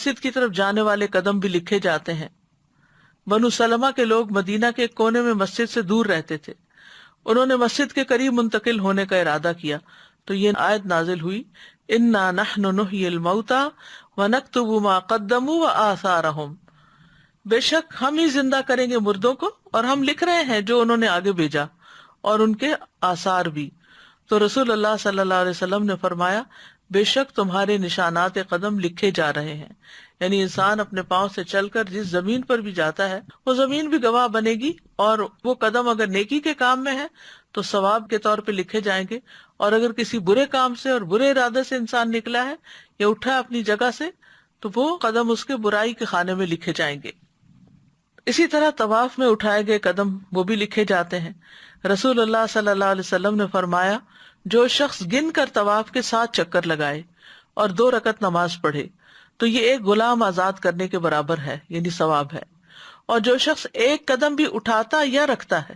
مسجد کی طرف جانے والے قدم بھی لکھے جاتے ہیں۔ بنو سلمہ کے لوگ مدینہ کے ایک کونے میں مسجد سے دور رہتے تھے، انہوں نے مسجد کے قریب منتقل ہونے کا ارادہ کیا تو یہ آیت نازل ہوئی، انا نحن نحیی الموتى ونکتب ما قدموا وآثارهم، بے شک ہم ہی زندہ کریں گے مردوں کو اور ہم لکھ رہے ہیں جو انہوں نے آگے بھیجا اور ان کے آثار بھی۔ تو رسول اللہ صلی اللہ علیہ وسلم نے فرمایا، بے شک تمہارے نشانات قدم لکھے جا رہے ہیں، یعنی انسان اپنے پاؤں سے چل کر جس زمین پر بھی جاتا ہے وہ زمین بھی گواہ بنے گی، اور وہ قدم اگر نیکی کے کام میں ہے تو ثواب کے طور پہ لکھے جائیں گے، اور اگر کسی برے کام سے اور برے ارادے سے انسان نکلا ہے یا اٹھا اپنی جگہ سے تو وہ قدم اس کے برائی کے خانے میں لکھے جائیں گے۔ اسی طرح طواف میں اٹھائے گئے قدم وہ بھی لکھے جاتے ہیں۔ رسول اللہ صلی اللہ علیہ وسلم نے فرمایا، جو شخص گن کر طواف کے 7 چکر لگائے اور 2 رکعت نماز پڑھے تو یہ ایک غلام آزاد کرنے کے برابر ہے، یعنی ثواب ہے۔ اور جو شخص ایک قدم بھی اٹھاتا یا رکھتا ہے،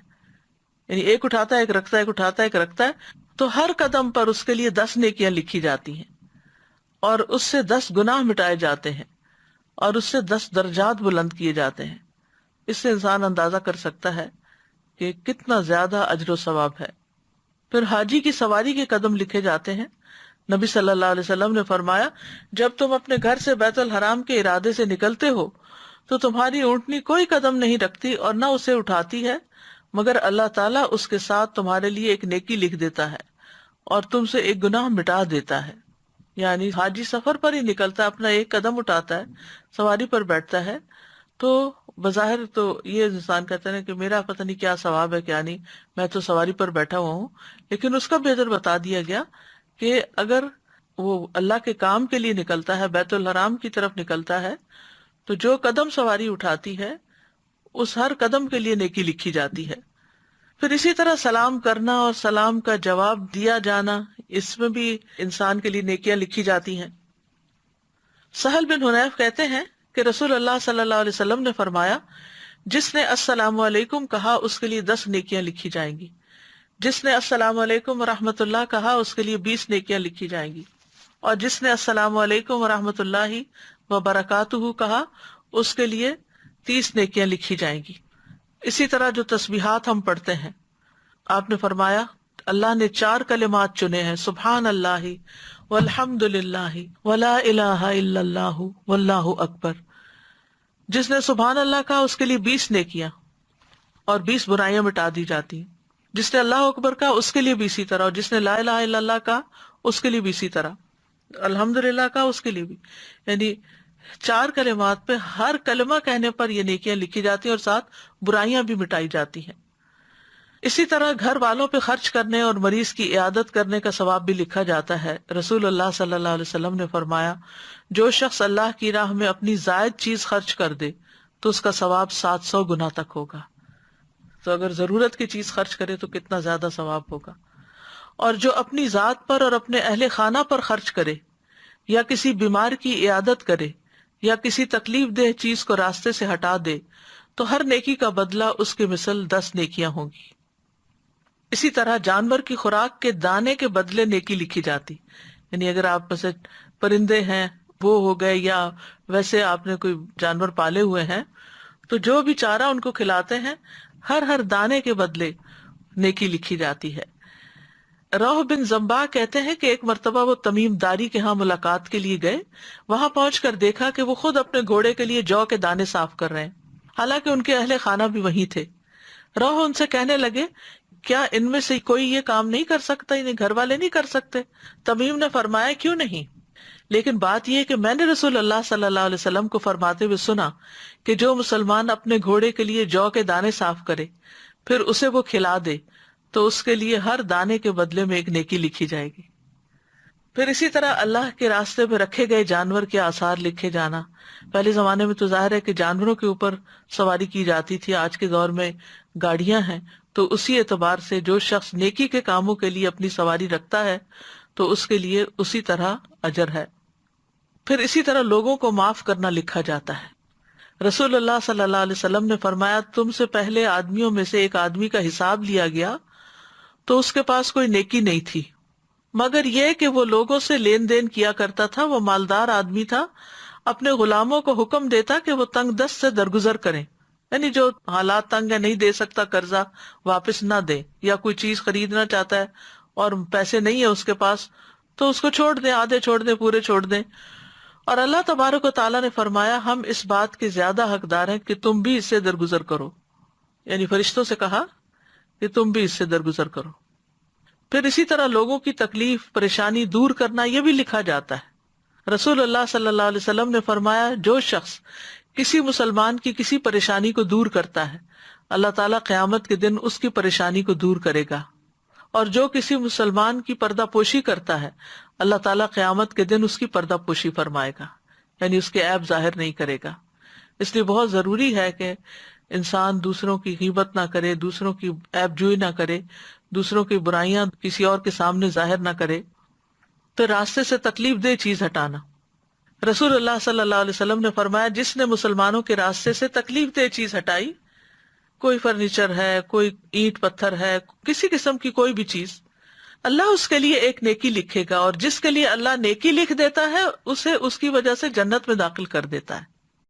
یعنی ایک اٹھاتا ہے ایک رکھتا ہے، ایک اٹھاتا ہے ایک رکھتا ہے، تو ہر قدم پر اس کے لیے 10 نیکیاں لکھی جاتی ہیں اور اس سے 10 گناہ مٹائے جاتے ہیں اور اس سے 10 درجات بلند کیے جاتے ہیں۔ اس سے انسان اندازہ کر سکتا ہے کہ کتنا زیادہ اجر و ثواب ہے۔ پھر حاجی کی سواری کے قدم لکھے جاتے ہیں۔ نبی صلی اللہ علیہ وسلم نے فرمایا، جب تم اپنے گھر سے بیت الحرام کے ارادے سے نکلتے ہو تو تمہاری اونٹنی کوئی قدم نہیں رکھتی اور نہ اسے اٹھاتی ہے، مگر اللہ تعالیٰ اس کے ساتھ تمہارے لیے ایک نیکی لکھ دیتا ہے اور تم سے ایک گناہ مٹا دیتا ہے۔ یعنی حاجی سفر پر ہی نکلتا ہے، اپنا ایک قدم اٹھاتا ہے، سواری پر بیٹھتا ہے، تو بظاہر تو یہ انسان کہتا ہے کہ میرا پتہ نہیں کیا ثواب ہے کیا نہیں، میں تو سواری پر بیٹھا ہوا ہوں، لیکن اس کا بہتر بتا دیا گیا کہ اگر وہ اللہ کے کام کے لیے نکلتا ہے، بیت الحرام کی طرف نکلتا ہے، تو جو قدم سواری اٹھاتی ہے اس ہر قدم کے لیے نیکی لکھی جاتی ہے۔ پھر اسی طرح سلام کرنا اور سلام کا جواب دیا جانا، اس میں بھی انسان کے لیے نیکیاں لکھی جاتی ہیں۔ سہل بن حنیف کہتے ہیں کہ رسول اللہ صلی اللہ علیہ وسلم نے فرمایا، جس نے السلام علیکم کہا اس کے لیے 10 نیکیاں لکھی جائیں گی، جس نے السلام علیکم ورحمۃ اللہ کہا اس کے لیے 20 نیکیاں لکھی جائیں گی، اور جس نے السلام علیکم ورحمۃ اللہ وبرکاتہ کہا اس کے لیے 30 نیکیاں لکھی جائیں گی۔ اسی طرح جو تسبیحات ہم پڑھتے ہیں، آپ نے فرمایا اللہ نے 4 کلمات چنے ہیں، سبحان اللہ والحمد للہ ولا الہ الا اللہ واللہ اکبر۔ جس نے سبحان اللہ کہا اس کے لیے 20 نیکیاں اور 20 برائیاں مٹا دی جاتی ہیں، جس نے اللہ اکبر کہا اس کے لیے بھی اسی طرح، اور جس نے لا الہ الا اللہ کہا اس کے لیے بھی اسی طرح، الحمد للہ کہا اس کے لیے بھی، یعنی 4 کلمات پہ ہر کلمہ کہنے پر یہ نیکیاں لکھی جاتی ہیں اور ساتھ برائیاں بھی مٹائی جاتی ہیں۔ اسی طرح گھر والوں پہ خرچ کرنے اور مریض کی عیادت کرنے کا ثواب بھی لکھا جاتا ہے۔ رسول اللہ صلی اللہ علیہ وسلم نے فرمایا، جو شخص اللہ کی راہ میں اپنی زائد چیز خرچ کر دے تو اس کا ثواب 700 گنا تک ہوگا۔ تو اگر ضرورت کی چیز خرچ کرے تو کتنا زیادہ ثواب ہوگا۔ اور جو اپنی ذات پر اور اپنے اہل خانہ پر خرچ کرے یا کسی بیمار کی عیادت کرے یا کسی تکلیف دہ چیز کو راستے سے ہٹا دے تو ہر نیکی کا بدلہ اس کے مثل 10 نیکیاں ہوں گی۔ اسی طرح جانور کی خوراک کے دانے کے بدلے نیکی لکھی جاتی، یعنی اگر آپ میں سے پرندے ہیں وہ ہو گئے یا ویسے آپ نے کوئی جانور پالے ہوئے ہیں تو جو بھی چارہ ان کو کھلاتے ہیں ہر دانے کے بدلے نیکی لکھی جاتی ہے۔ روح بن زمبا کہتے ہیں کہ ایک مرتبہ وہ تمیم داری کے ہاں ملاقات کے لیے گئے، وہاں پہنچ کر دیکھا کہ وہ خود اپنے گھوڑے کے لیے جو کے دانے صاف کر رہے ہیں، حالانکہ ان کے اہل خانہ بھی وہیں تھے۔ روح ان سے کہنے لگے، کیا ان میں سے کوئی یہ کام نہیں کر سکتا، انہیں گھر والے نہیں کر سکتے؟ تمیم نے فرمایا، کیوں نہیں، لیکن بات یہ کہ میں نے رسول اللہ صلی اللہ علیہ وسلم کو فرماتے ہوئے سنا کہ جو مسلمان اپنے گھوڑے کے لیے جو کے دانے صاف کرے پھر اسے وہ کھلا دے تو اس کے لیے ہر دانے کے بدلے میں ایک نیکی لکھی جائے گی۔ پھر اسی طرح اللہ کے راستے میں رکھے گئے جانور کے آثار لکھے جانا۔ پہلے زمانے میں تو ظاہر ہے کہ جانوروں کے اوپر سواری کی جاتی تھی، آج کے دور میں گاڑیاں ہیں، تو اسی اعتبار سے جو شخص نیکی کے کاموں کے لیے اپنی سواری رکھتا ہے تو اس کے لیے اسی طرح اجر ہے۔ پھر اسی طرح لوگوں کو معاف کرنا لکھا جاتا ہے۔ رسول اللہ صلی اللہ علیہ وسلم نے فرمایا، تم سے پہلے آدمیوں میں سے ایک آدمی کا حساب لیا گیا تو اس کے پاس کوئی نیکی نہیں تھی مگر یہ کہ وہ لوگوں سے لین دین کیا کرتا تھا، وہ مالدار آدمی تھا، اپنے غلاموں کو حکم دیتا کہ وہ تنگ دست سے درگزر کریں، یعنی جو حالات تنگ ہے، نہیں دے سکتا قرضہ، واپس نہ دے، یا کوئی چیز خریدنا چاہتا ہے اور پیسے نہیں ہے اس کے پاس، تو اس کو چھوڑ دیں، آدھے چھوڑ دیں، پورے چھوڑ دیں۔ اور اللہ تبارک و تعالیٰ نے فرمایا ہم اس بات کے زیادہ حقدار ہیں کہ تم بھی اس سے درگزر کرو، یعنی فرشتوں سے کہا کہ تم بھی اس سے درگزر کرو۔ پھر اسی طرح لوگوں کی تکلیف پریشانی دور کرنا یہ بھی لکھا جاتا ہے۔ رسول اللہ صلی اللہ علیہ وسلم نے فرمایا جو شخص کسی مسلمان کی کسی پریشانی کو دور کرتا ہے اللہ تعالیٰ قیامت کے دن اس کی پریشانی کو دور کرے گا، اور جو کسی مسلمان کی پردہ پوشی کرتا ہے اللہ تعالیٰ قیامت کے دن اس کی پردہ پوشی فرمائے گا، یعنی اس کے عیب ظاہر نہیں کرے گا۔ اس لیے بہت ضروری ہے کہ انسان دوسروں کی غیبت نہ کرے، دوسروں کی عیب جوئی نہ کرے، دوسروں کی برائیاں کسی اور کے سامنے ظاہر نہ کرے۔ تو راستے سے تکلیف دہ چیز ہٹانا، رسول اللہ صلی اللہ علیہ وسلم نے فرمایا جس نے مسلمانوں کے راستے سے تکلیف دہ چیز ہٹائی، کوئی فرنیچر ہے، کوئی اینٹ پتھر ہے، کسی قسم کی کوئی بھی چیز، اللہ اس کے لیے ایک نیکی لکھے گا، اور جس کے لیے اللہ نیکی لکھ دیتا ہے اسے اس کی وجہ سے جنت میں داخل کر دیتا ہے۔